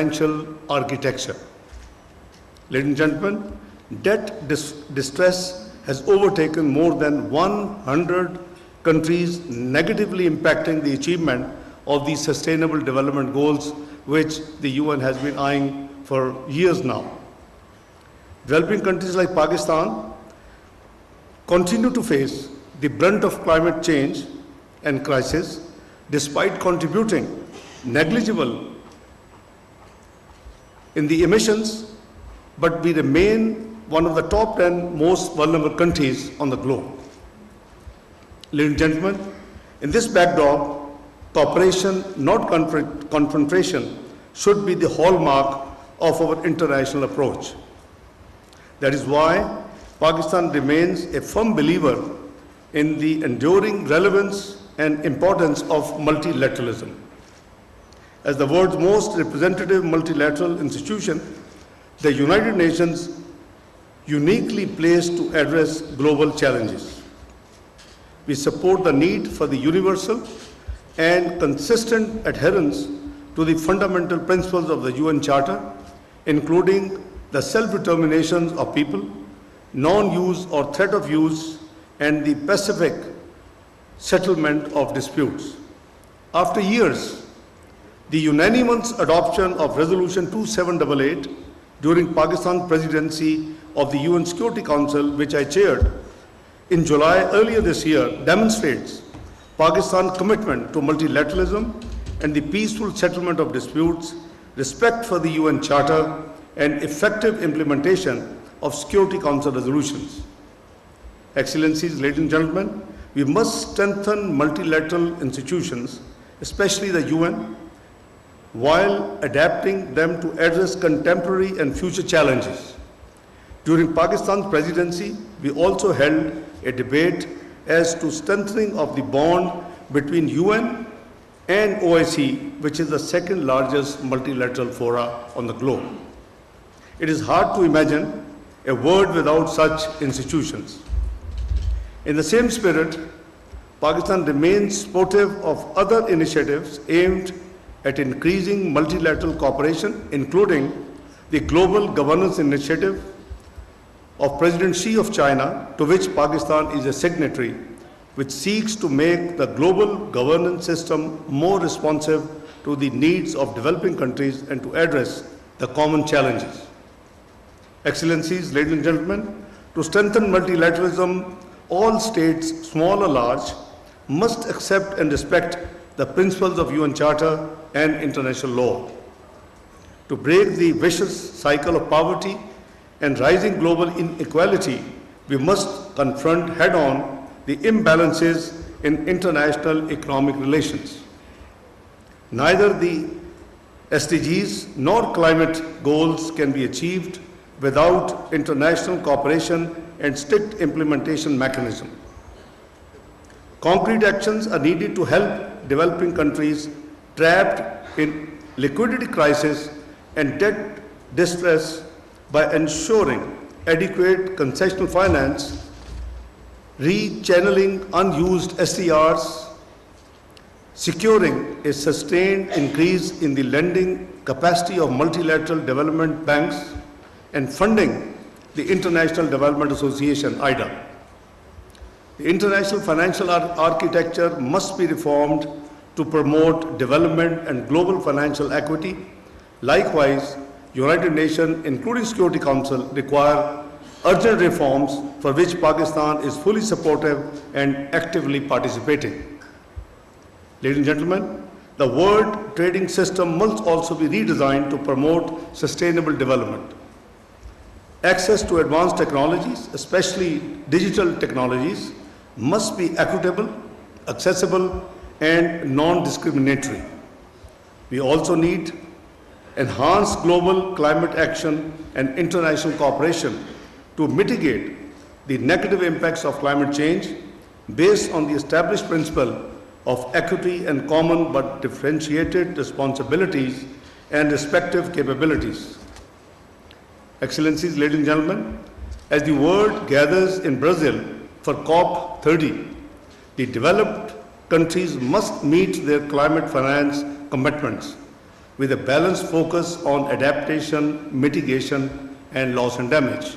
financial architecture. Ladies and gentlemen, debt distress has overtaken more than 100 countries, negatively impacting the achievement of the Sustainable Development Goals, which the UN has been eyeing for years now. Developing countries like Pakistan continue to face the brunt of climate change and crisis, despite contributing negligible in the emissions, but we remain one of the top 10 most vulnerable countries on the globe. Ladies and gentlemen, in this backdrop, cooperation, not confrontation, should be the hallmark of our international approach. That is why Pakistan remains a firm believer in the enduring relevance and importance of multilateralism. As the world's most representative multilateral institution, the United Nations uniquely placed to address global challenges. We support the need for the universal and consistent adherence to the fundamental principles of the UN Charter, including the self-determination of people, non-use or threat of use, and the pacific settlement of disputes. After years, the unanimous adoption of Resolution 2788 during Pakistan's presidency of the UN Security Council, which I chaired in July earlier this year, demonstrates Pakistan's commitment to multilateralism and the peaceful settlement of disputes, respect for the UN Charter, and effective implementation of Security Council resolutions. Excellencies, ladies and gentlemen, we must strengthen multilateral institutions, especially the UN, while adapting them to address contemporary and future challenges. During Pakistan's presidency, we also held a debate as to strengthening of the bond between UN and OIC, which is the second largest multilateral fora on the globe. It is hard to imagine a world without such institutions. In the same spirit, Pakistan remains supportive of other initiatives aimed at increasing multilateral cooperation, including the Global Governance Initiative of President Xi of China, to which Pakistan is a signatory, which seeks to make the global governance system more responsive to the needs of developing countries and to address the common challenges. Excellencies, ladies and gentlemen, to strengthen multilateralism, all states, small or large, must accept and respect the principles of UN Charter and international law. To break the vicious cycle of poverty and rising global inequality, we must confront head-on the imbalances in international economic relations. Neither the SDGs nor climate goals can be achieved without international cooperation and strict implementation mechanism. Concrete actions are needed to help developing countries trapped in liquidity crisis and debt distress by ensuring adequate concessional finance, rechanneling unused SDRs, securing a sustained increase in the lending capacity of multilateral development banks, and funding the International Development Association, IDA. The international financial architecture must be reformed to promote development and global financial equity. Likewise, United Nations, including Security Council, require urgent reforms for which Pakistan is fully supportive and actively participating. Ladies and gentlemen, the world trading system must also be redesigned to promote sustainable development. Access to advanced technologies, especially digital technologies, must be equitable, accessible, and non-discriminatory. We also need enhanced global climate action and international cooperation to mitigate the negative impacts of climate change based on the established principle of equity and common but differentiated responsibilities and respective capabilities. Excellencies, ladies and gentlemen, as the world gathers in Brazil for COP30, the developed countries must meet their climate finance commitments. with a balanced focus on adaptation, mitigation, and loss and damage.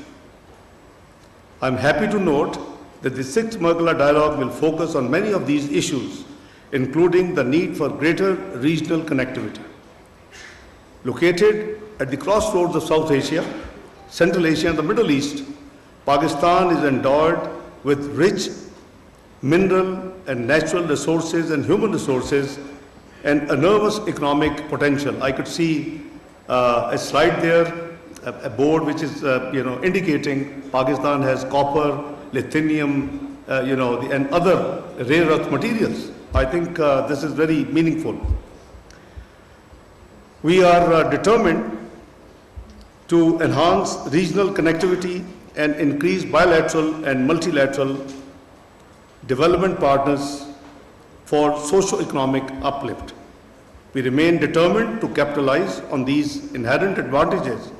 I'm happy to note that the sixth Mergala dialogue will focus on many of these issues, including the need for greater regional connectivity. Located at the crossroads of South Asia, Central Asia, and the Middle East, Pakistan is endowed with rich mineral and natural resources and human resources and enormous economic potential. I could see a slide there, a board which is indicating Pakistan has copper, lithium, and other rare earth materials. I think this is very meaningful. We are determined to enhance regional connectivity and increase bilateral and multilateral development partners for socio-economic uplift. We remain determined to capitalize on these inherent advantages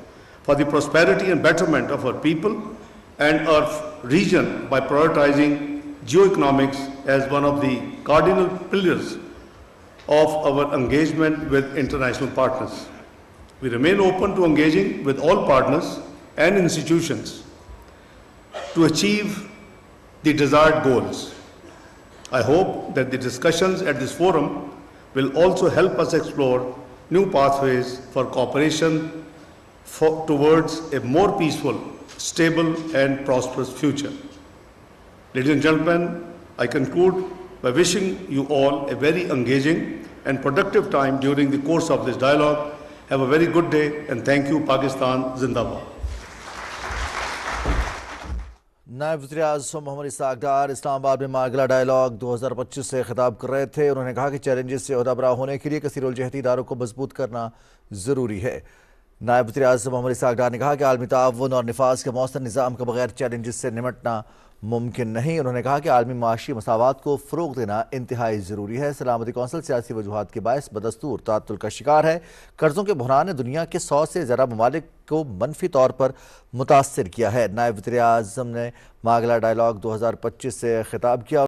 for the prosperity and betterment of our people and our region by prioritizing geoeconomics as one of the cardinal pillars of our engagement with international partners. We remain open to engaging with all partners and institutions to achieve the desired goals. I hope that the discussions at this forum will also help us explore new pathways for cooperation towards a more peaceful, stable, and prosperous future. Ladies and gentlemen, I conclude by wishing you all a very engaging and productive time during the course of this dialogue. Have a very good day, and thank you. Pakistan Zindabad. नायब वज़ीर-ए-आज़म मोहम्मद इशाक़ डार इस्लामाबाद में मागला dialogue 2025 से खिताब कर रहे थे। उन्होंने कहा कि चैलेंजेस से ओहदा बरा होने के लिए कसीरुल-जहती इदारों को मजबूत करना ज़रूरी है। नायब वज़ीर-ए-आज़म मोहम्मद इशाक़ डार ने कहा कि आलमी ताउन और निफाज के मौसर निज़ाम के बगैर चैलेंजेस से निमटना मुमकिन नहीं। उन्होंने कहा कि आलमी माशी मसावात को फ़रोग़ देना इंतहाई ज़रूरी है। सलामती कौंसिल सियासी वजूहात के बायस बदस्तूर ताअत्तुल का शिकार है। कर्ज़ों के बहरान ने दुनिया के 100 से ज़्यादा ममालिक को मनफी तौर पर मुतासर किया है। नायब वज़ीर-ए-आज़म ने मागला डायलॉग 2025 से खिताब किया।